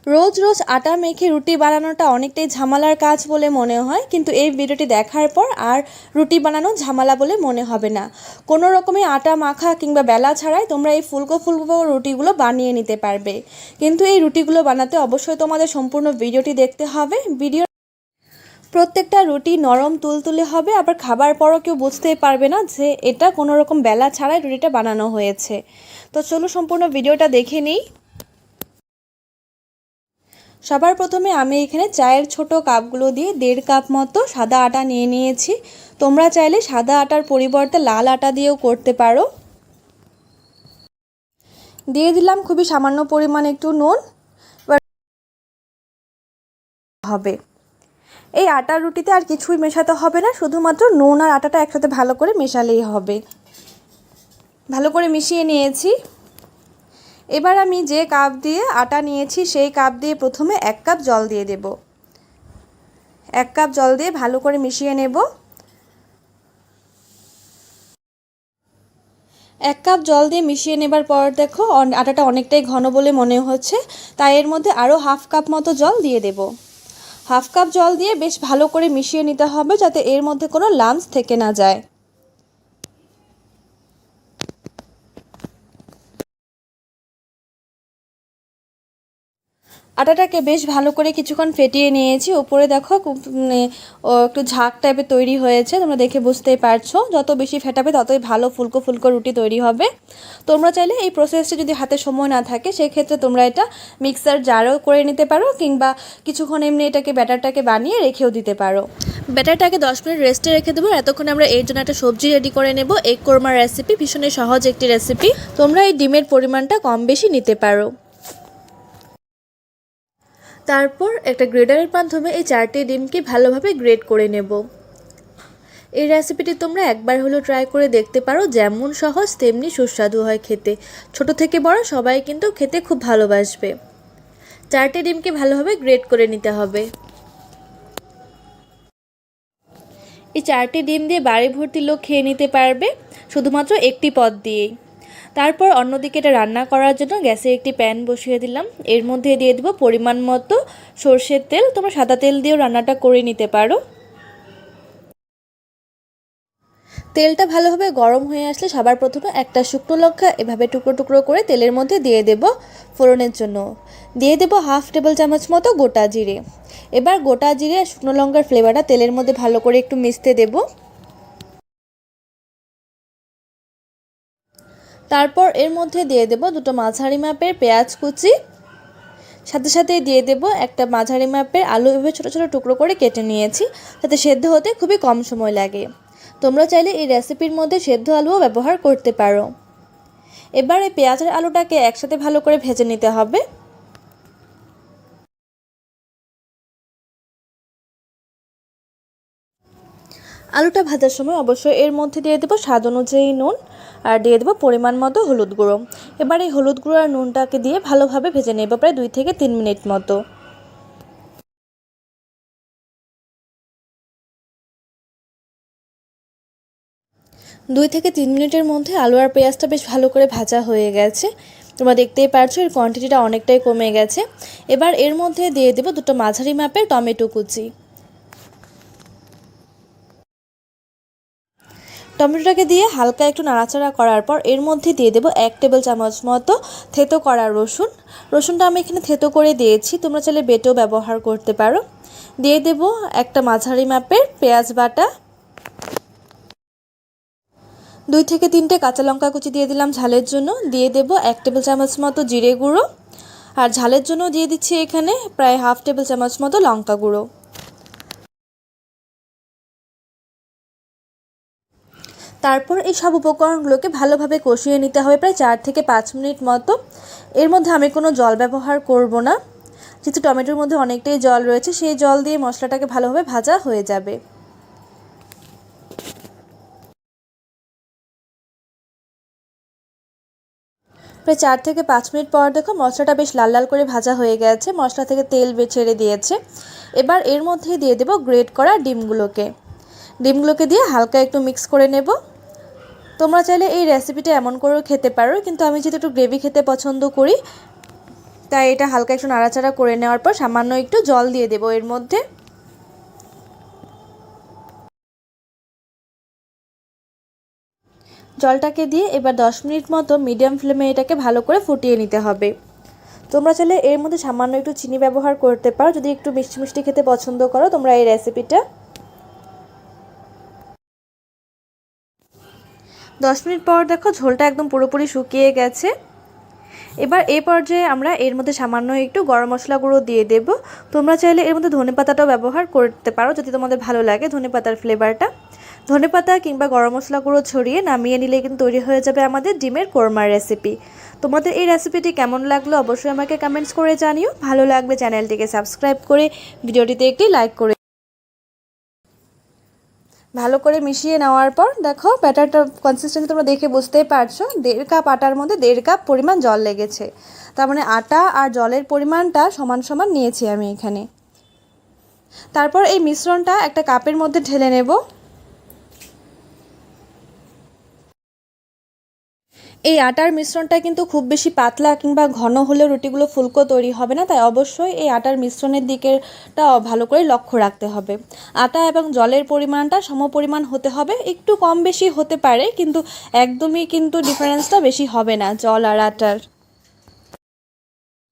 রোজ রোজ আটা মেখে রুটি বানানোটা অনেকটাই ঝামেলার কাজ বলে মনে হয়, কিন্তু এই ভিডিওটি দেখার পর আর রুটি বানানো ঝামেলা বলে মনে হবে না। কোনো রকমে আটা মাখা কিংবা বেলা ছাড়াই তোমরা এই ফুলকো ফুলকো রুটিগুলো বানিয়ে নিতে পারবে। কিন্তু এই রুটিগুলো বানাতে অবশ্যই তোমাদের সম্পূর্ণ ভিডিওটি দেখতে হবে। প্রত্যেকটা রুটি নরম তুলতুলে হবে, আবার খাবার পরও কেউ বুঝতেই পারবে না যে এটা কোনো রকম বেলা ছাড়াই রুটিটা বানানো হয়েছে। তো চলো সম্পূর্ণ ভিডিওটা দেখে নিই। সবার প্রথমে আমি এখানে চায়ের ছোট কাপগুলো দিয়ে 1.5 কাপ মতো সাদা আটা নিয়ে নিয়েছি। তোমরা চাইলে সাদা আটার পরিবর্তে লাল আটা দিয়েও করতে পারো। দিয়ে দিলাম খুবই সামান্য পরিমাণ একটু নুন। হবে এই আটার রুটিতে আর কিছুই মেশাতে হবে না, শুধুমাত্র নুন আর আটাটা একসাথে ভালো করে মেশালেই হবে। ভালো করে মিশিয়ে নিয়েছি। এবার আমি যে কাপ দিয়ে আটা নিয়েছি সেই কাপ দিয়ে প্রথমে 1 কাপ জল দিয়ে দেব। 1 কাপ জল দিয়ে ভালো করে মিশিয়ে নেব। 1 কাপ জল দিয়ে মিশিয়ে নেবার পর দেখো আটাটা অনেকটাই ঘন বলে মনে হচ্ছে, তাই এর মধ্যে আরও 1/2 কাপ মতো জল দিয়ে দেব। 1/2 কাপ জল দিয়ে বেশ ভালো করে মিশিয়ে নিতে হবে, যাতে এর মধ্যে কোনো লাম্পস থেকে না যায়। আটাটাকে বেশ ভালো করে কিছুক্ষণ ফেটিয়ে নিয়েছি। উপরে দেখো একটু ঝাঁক টাইপের তৈরি হয়েছে, তোমরা দেখে বুঝতেই পারছো। যত বেশি ফেটাবে ততই ভালো ফুলকো ফুলকো রুটি তৈরি হবে। তোমরা চাইলে এই প্রসেসটা যদি হাতে সময় না থাকে সেক্ষেত্রে তোমরা এটা মিক্সার জারও করে নিতে পারো, কিংবা কিছুক্ষণ এমনি এটাকে ব্যাটারটাকে বানিয়ে রেখেও দিতে পারো। ব্যাটারটাকে 10 মিনিট রেস্টে রেখে দেবো। এতক্ষণ আমরা এর জন্য একটা সবজি রেডি করে নেব। এগ কোরমার রেসিপি, ভীষণই সহজ একটি রেসিপি। তোমরা এই ডিমের পরিমাণটা কম বেশি নিতে পারো। তারপর একটা গ্রেডারের মাধ্যমে এই 4টি ডিমকে ভালোভাবে গ্রেড করে নেব। এই রেসিপিটি তোমরা একবার হলেও ট্রাই করে দেখতে পারো, যেমন সহজ তেমনি সুস্বাদু হয় খেতে। ছোট থেকে বড় সবাই কিন্তু খেতে খুব ভালোবাসবে। 4টি ডিমকে ভালোভাবে গ্রেড করে নিতে হবে। এই 4টি ডিম দিয়ে বাড়ি ভর্তি লোক খেয়ে নিতে পারবে শুধুমাত্র একটি পদ দিয়েই। তারপর অন্যদিকে এটা রান্না করার জন্য গ্যাসে একটি প্যান বসিয়ে দিলাম। এর মধ্যে দিয়ে দেবো পরিমাণ মতো সরষের তেল। তোমরা সাদা তেল দিয়েও রান্নাটা করে নিতে পারো। তেলটা ভালোভাবে গরম হয়ে আসলে সবার প্রথমে একটা শুকনো লঙ্কা এভাবে টুকরো টুকরো করে তেলের মধ্যে দিয়ে দেব ফোড়নের জন্য। দিয়ে দেব 1/2 টেবিল চামচ মতো গোটা জিরে। এবার গোটা জিরে আর শুকনো লঙ্কার ফ্লেভারটা তেলের মধ্যে ভালো করে একটু মিশতে দেব। তারপর এর মধ্যে দিয়ে দেব 2টো মাঝারি মাপের পেঁয়াজ কুচি। সাথে সাথে দিয়ে দেব একটা মাঝারি মাপের আলু, এভাবে ছোটো ছোটো টুকরো করে কেটে নিয়েছি, যাতে সেদ্ধ হতে খুবই কম সময় লাগে। তোমরা চাইলে এই রেসিপির মধ্যে সেদ্ধ আলুও ব্যবহার করতে পারো। এবার এই পেঁয়াজের আলুটাকে একসাথে ভালো করে ভেজে নিতে হবে। আলুটা ভাজার সময় অবশ্যই এর মধ্যে দিয়ে দেবো স্বাদ অনুযায়ী নুন, আর দিয়ে দেবো পরিমাণ মতো হলুদ গুঁড়ো। এবার এই হলুদ গুঁড়ো আর নুনটাকে দিয়ে ভালোভাবে ভেজে নেব প্রায় 2 থেকে 3 মিনিট মতো। দুই থেকে 3 মিনিটের মধ্যে আলু আর পেঁয়াজটা বেশ ভালো করে ভাজা হয়ে গেছে। তোমরা দেখতেই পারছো এর কোয়ান্টিটিটা অনেকটাই কমে গেছে। এবার এর মধ্যে দিয়ে দেবো 2টো মাঝারি মাপের টমেটো কুচি। টমেটোটাকে দিয়ে হালকা একটু নাড়াচাড়া করার পর এর মধ্যে দিয়ে দেবো 1 টেবিল চামচ মতো থেতো করা রসুন। রসুনটা আমি এখানে থেতো করে দিয়েছি, তোমরা চাইলে বেটেও ব্যবহার করতে পারো। দিয়ে দেব একটা মাঝারি মাপের পেঁয়াজ বাটা। 2 থেকে 3টে কাঁচা লঙ্কা কুচি দিয়ে দিলাম ঝালের জন্য। দিয়ে দেব 1 টেবিল চামচ মতো জিরে গুঁড়ো, আর ঝালের জন্য দিয়ে দিচ্ছি এখানে প্রায় 1/2 টেবিল চামচ মতো লঙ্কা গুঁড়ো। তারপর এই সব উপকরণগুলোকে ভালোভাবে কষিয়ে নিতে হবে প্রায় 4 থেকে 5 মিনিট মতো। এর মধ্যে আমি কোনো জল ব্যবহার করব না, যেহেতু টমেটোর মধ্যে অনেকটাই জল রয়েছে, সেই জল দিয়ে মশলাটাকে ভালোভাবে ভাজা হয়ে যাবে। প্রায় 4 থেকে 5 মিনিট পর দেখো মশলাটা বেশ লাল লাল করে ভাজা হয়ে গেছে, মশলা থেকে তেল ছেড়ে দিয়েছে। এবার এর মধ্যে দিয়ে দেব গ্রেট করা ডিমগুলোকে দিয়ে হালকা একটু মিক্স করে নেব। তোমরা চাইলে এই রেসিপিটা এমন করেও খেতে পারো, কিন্তু আমি যেহেতু একটু গ্রেভি খেতে পছন্দ করি তাই এটা হালকা একটু নাড়াচাড়া করে নেওয়ার পর সামান্য একটু জল দিয়ে দেবো এর মধ্যে। জলটাকে দিয়ে এবার 10 মিনিট মতো মিডিয়াম ফ্লেমে এটাকে ভালো করে ফুটিয়ে নিতে হবে। তোমরা চাইলে এর মধ্যে সামান্য একটু চিনি ব্যবহার করতে পারো যদি একটু মিষ্টি মিষ্টি খেতে পছন্দ করো তোমরা এই রেসিপিটা। 10 মিনিট পর দেখো ঝোলটা একদম পুরোপুরি শুকিয়ে গেছে। এবার এই পর্যায়ে আমরা এর মধ্যে সামান্য একটু গরম মশলা গুঁড়ো দিয়ে দেব। তোমরা চাইলে এর মধ্যে ধনেপাতাটাও ব্যবহার করতে পারো যদি তোমাদের ভালো লাগে ধনেপাতার ফ্লেভারটা। ধনেপাতা কিংবা গরম মশলা গুঁড়ো ছড়িয়ে নামিয়ে নিলে কিন্তু তৈরি হয়ে যাবে আমাদের ডিমের কোরমার রেসিপি। তোমাদের এই রেসিপিটি কেমন লাগলো অবশ্যই আমাকে কমেন্টস করে জানিও। ভালো লাগলে চ্যানেলটিকে সাবস্ক্রাইব করে ভিডিওটিতে একটি লাইক করে ভালো করে মিশিয়ে নেওয়ার পর দেখো ব্যাটারটা কনসিস্টেন্সি তোমরা দেখে বুঝতেই পারছো 1.5 কাপ আটার মধ্যে 1.5 কাপ পরিমাণ জল লেগেছে। তার মানে আটা আর জলের পরিমাণটা সমান সমান নিয়েছি আমি এখানে। তারপর এই মিশ্রণটা একটা কাপের মধ্যে ঢেলে নেব। এই আটার মিশ্রণটা কিন্তু খুব বেশি পাতলা কিংবা ঘন হলেও রুটিগুলো ফুলকো তৈরি হবে না, তাই অবশ্যই এই আটার মিশ্রণের দিকেটা ভালো করে লক্ষ্য রাখতে হবে। আটা এবং জলের পরিমাণটা সমপরিমাণ হতে হবে, একটু কম বেশি হতে পারে কিন্তু একদমই কিন্তু ডিফারেন্সটা বেশি হবে না জল আর আটার।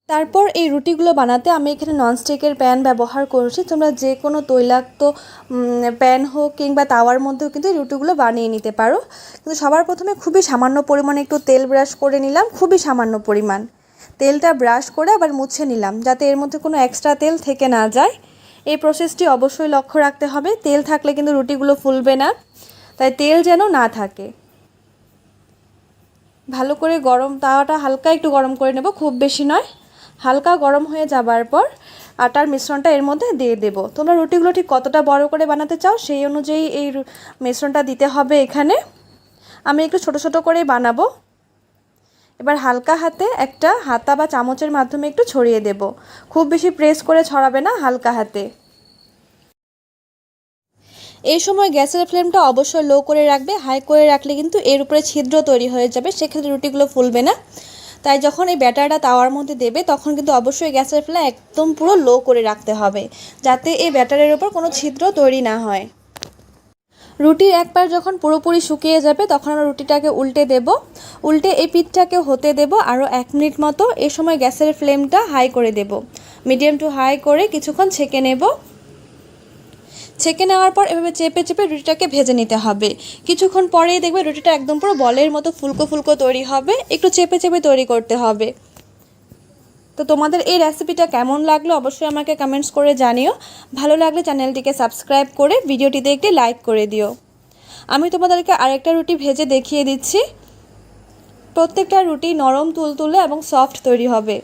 তারপর এই রুটিগুলো বানাতে আমি এখানে ননস্টিকের প্যান ব্যবহার করছি। তোমরা যে কোনো তৈলাক্ত প্যান হোক কিংবা তাওয়ার মধ্যেও কিন্তু এই রুটিগুলো বানিয়ে নিতে পারো। কিন্তু সবার প্রথমে খুবই সামান্য পরিমাণে একটু তেল ব্রাশ করে নিলাম, খুবই সামান্য পরিমাণ তেলটা ব্রাশ করে আবার মুছে নিলাম যাতে এর মধ্যে কোনো এক্সট্রা তেল থেকে না যায়। এই প্রসেসটি অবশ্যই লক্ষ্য রাখতে হবে, তেল থাকলে কিন্তু রুটিগুলো ফুলবে না, তাই তেল যেন না থাকে। ভালো করে তাওয়াটা হালকা একটু গরম করে নেব, খুব বেশি নয়। হালকা গরম হয়ে যাবার পর আটার মিশ্রণটা এর মধ্যে দিয়ে দেব। তোমরা রুটিগুলো ঠিক কতটা বড় করে বানাতে চাও সেই অনুযায়ী এই মিশ্রণটা দিতে হবে এখানে। আমি একটু ছোট ছোট করেই বানাবো। এবার হালকা হাতে একটা হাতা বা চামচের মাধ্যমে একটু ছড়িয়ে দেব, খুব বেশি প্রেস করে ছড়াবে না, হালকা হাতে। এই সময় গ্যাসের ফ্লেমটা অবশ্যই লো করে রাখবে, হাই করে রাখলে কিন্তু এর উপরে ছিদ্র তৈরি হয়ে যাবে, সেক্ষেত্রে রুটিগুলো ফুলবে না। তাই যখন এই ব্যাটারটা তাওয়ার মধ্যে দেবে তখন কিন্তু অবশ্যই গ্যাসের ফ্লেম একদম পুরো লো করে রাখতে হবে যাতে এই ব্যাটারের উপর কোনো ছিদ্র তৈরি না হয়। রুটির এক পাশ যখন পুরোপুরি শুকিয়ে যাবে তখন আমরা রুটিটাকে উল্টে দেব। উল্টে এই পিঠটাকে হতে দেব আরও 1 মিনিট মতো। এই সময় গ্যাসের ফ্লেমটা হাই করে দেব, মিডিয়াম টু হাই করে কিছুক্ষণ ছেঁকে নেব। ছেঁকে নেওয়ার পর এভাবে চেপে চেপে রুটিটাকে ভেজে নিতে হবে। কিছুক্ষণ পরেই দেখবে রুটিটা একদম পুরো বলের মতো ফুলকো ফুলকো তৈরি হবে, একটু চেপে চেপে তৈরি করতে হবে। তো তোমাদের এই রেসিপিটা কেমন লাগলো অবশ্যই আমাকে কমেন্টস করে জানিও। ভালো লাগলে চ্যানেলটিকে সাবস্ক্রাইব করে ভিডিওটিতে একটি লাইক করে দিও। আমি তোমাদেরকে আরেকটা রুটি ভেজে দেখিয়ে দিচ্ছি। প্রত্যেকটা রুটি নরম তুলতুলে এবং সফট তৈরি হবে।